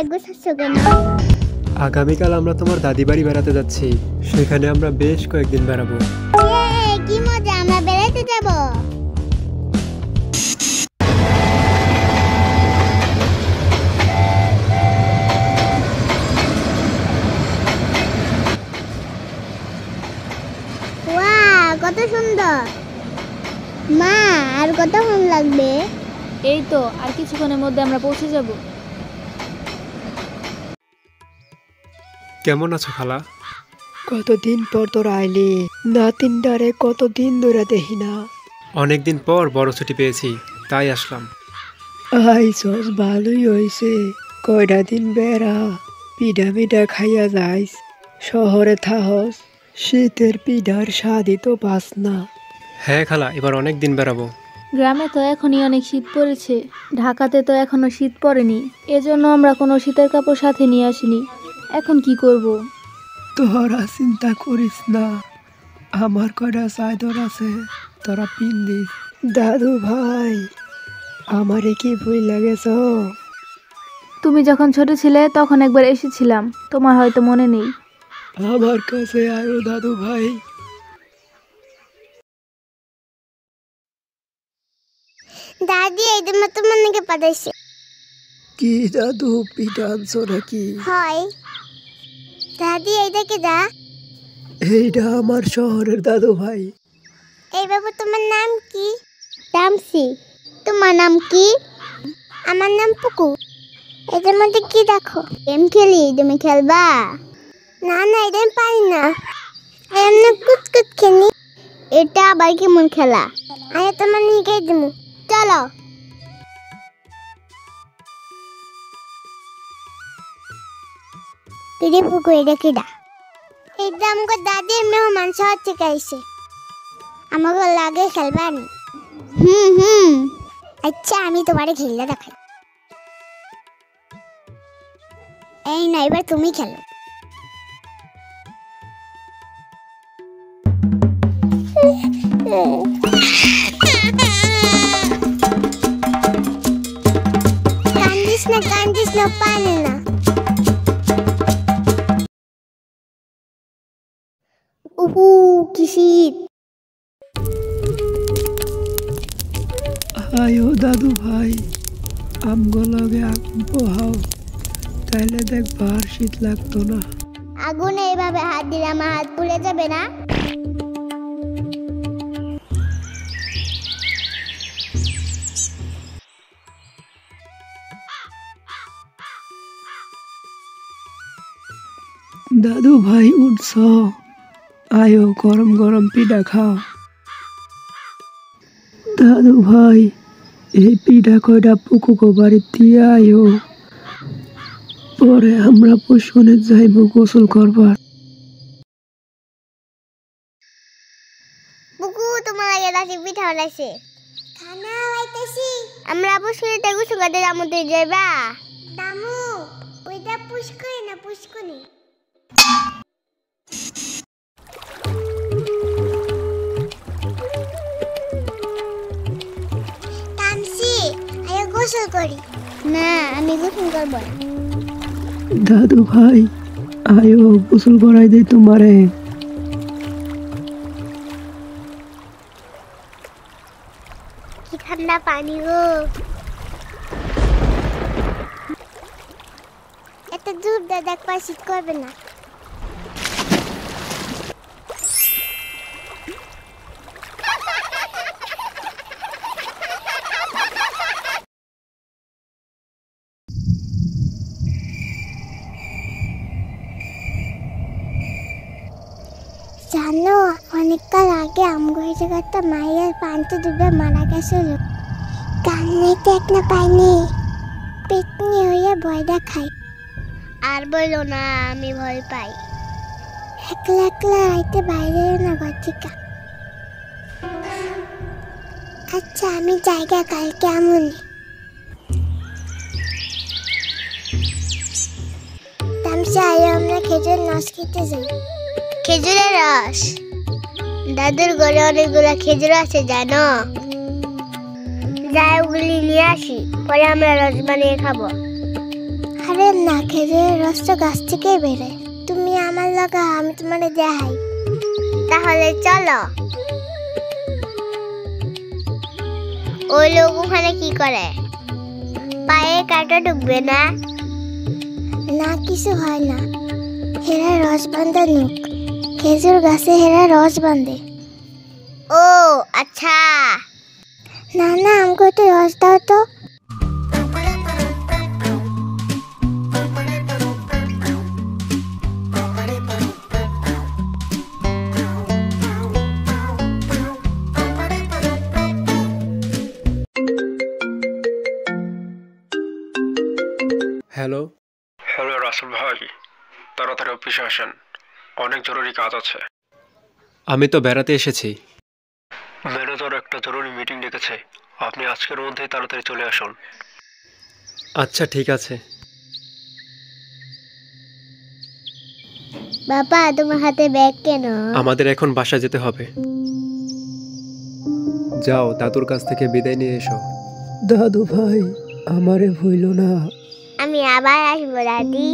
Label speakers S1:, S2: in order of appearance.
S1: Bag গুছাচ্ছ কেন?
S2: আগামীকাল আমরা তোমার দাদি বাড়ি বেড়াতে যাচ্ছি। সেখানে আমরা বেশ কয়েকদিন বেড়াবো।
S1: কি মজা, আমরা বেড়াতে যাব। ওয়াও, কত সুন্দর। মা, আর কতক্ষণ লাগবে?
S3: এই তো আর কিছুক্ষণের মধ্যে আমরা পৌঁছে যাব।
S2: কেমন আছো খালা?
S4: কতদিন পর তোর আইলি, নাতিনটারে কতদিন ধরে দেখি না।
S2: অনেকদিন পর বড় ছুটি পেয়েছি, তাই আসলাম।
S4: আইসস, ভালোই হয়েছে। কয়টা দিন বেড়া, পিঠা মিঠা খাইয়া যাইস। শহরে থাহস, শীতের পিঠার স্বাদই তো পাস না।
S2: হ্যাঁ খালা, এবার অনেক দিন বেড়াবো।
S3: গ্রামে তো এখনই অনেক শীত পড়েছে, ঢাকাতে তো এখনো শীত পড়েনি। এজন্য আমরা কোনো শীতের কাপড় সাথে নিয়ে আসিনি। এখন কি করব?
S4: তোরা চিন্তা করিস না, আমার কয়টা চাদর আছে, তোরা পিন্দিস। দাদু ভাই, আমারে কি ভুল লাগেছ?
S3: তুমি যখন ছোট ছিলে তখন একবার এসেছিলাম, তোমার হয়তো মনে নেই।
S4: আমার কাছে আয়ো দাদু ভাই।
S1: দাদি, এই তোমার তো মনেকে পাঠাইছে।
S4: কি দাদু, পিঠা আনছো নাকি?
S1: হয় দাদি, এইটা কি দা?
S4: এইটা আমার শহরের দাদু ভাই।
S1: এই বাবু, তোমার নাম কি? তামসি। তোমার নাম কি? আমার নাম পুকু। এটার মধ্যে কি দেখো? গেম খেলি, তুমি খেলবা? না না, এটা আমি পারি না। এমনি কুচকুচ খেলি। এটা আবার কেমন খেলা? আরে তোমার নিয়ে দেবো, চলো। কিরে পুকু, এটা কিডা? এটা আমাকে দাদি মেহমান শহর থেকে আইছে, আমাকে লাগে খেলবা নি। আচ্ছা, আমি তোমারে খেললে দেখাই। এই না, এবার তুমি খেলো। কান্দিস না, পারে না। উহু, কি শীত।
S4: আয়ো দাদু ভাই, আমগো লগে আগুন পোহাও, তাইলে দেখবা আর শীত লাগতো না।
S1: আগুনে এইভাবে হাত দিলে আমার হাত পুড়ে যাবে না?
S4: দাদু ভাই উঠছ, আয়ো গরম গরম পিঠা খাও। দাদু ভাই, এই পিঠা কয়টা পুকুকো বাড়ির দিয়ে আয়ো, পরে আমরা পুষ্কনে যাইব গোসল করবার।
S1: বুকু, তোমার লাগে দাদি পিঠা বানাইছে, খানা হইতেছি। আমরা পুষ্করিতে গোসল করতে যামতে যাইবা? দামু, ওইটা পুষ্করি না, পুষ্করি। তামসি, আয় গোসল করি। না, আমি গোসল করব না।
S4: দাদু ভাই, আয়ো গোসল করাই দেই তোমারে।
S1: কি ঠান্ডা পানি গো। এত দূর দিয়ে দেখবা, শীত করবে না। জানো, অনেককাল আগে আমগো এই জায়গাটা মায়ের পানিতে ডুবে মারা গেছিল। কান্নাইতে একটা পাইনি, পেটনি হয়ে ভয় দেখাই। আর বললো না, আমি ভয় পাই। একলা একলা রাইতে বাইরে না ঘর থেকে। আচ্ছা, আমি জায়গা কালকে আমন। তামসা, আয় আমরা খেজুর রস খেতে যাই। খেজুরের রস? দাদুর ঘরে অনেকগুলো খেজুর আছে জানো। যাই ওগুলি নিয়ে আসি, পরে আমরা রস বানিয়ে খাবো। আর আরে না, খেজুরের রস তো গাছ থেকেই বেরোয়। তুমি আমার লাগা, আমি তোমারে দেখাই। তাহলে চলো। ওই লোক ওখানে কি করে? পায়ে কাঁটা ঢুকবে না? না, কিছু হয় না। হেরা রস বাঁধা নুক, খেজুর গাছে হেরা রস বাঁধে। ও আচ্ছা। না না, আমাকে তো রস দাও তো।
S2: হ্যালো।
S5: হ্যালো রাসেল ভাই, তাড়াতাড়ি অফিসে আসেন, অনেক জরুরি কাজ আছে।
S2: আমি তো বেড়াতে এসেছি।
S5: ম্যানেজার একটা জরুরি মিটিং ডেকেছে, আপনি আজকের মধ্যেই তাড়াতাড়ি চলে আসুন।
S2: আচ্ছা ঠিক আছে।
S1: বাবা, তোমার হাতে ব্যাগ কেন?
S2: আমাদের এখন বাসা যেতে হবে। যাও, দাদুর কাছ থেকে বিদায় নিয়ে এসো।
S4: দাদু ভাই, আমারে ভুইল না।
S1: আমি আবার আসবো দাদি।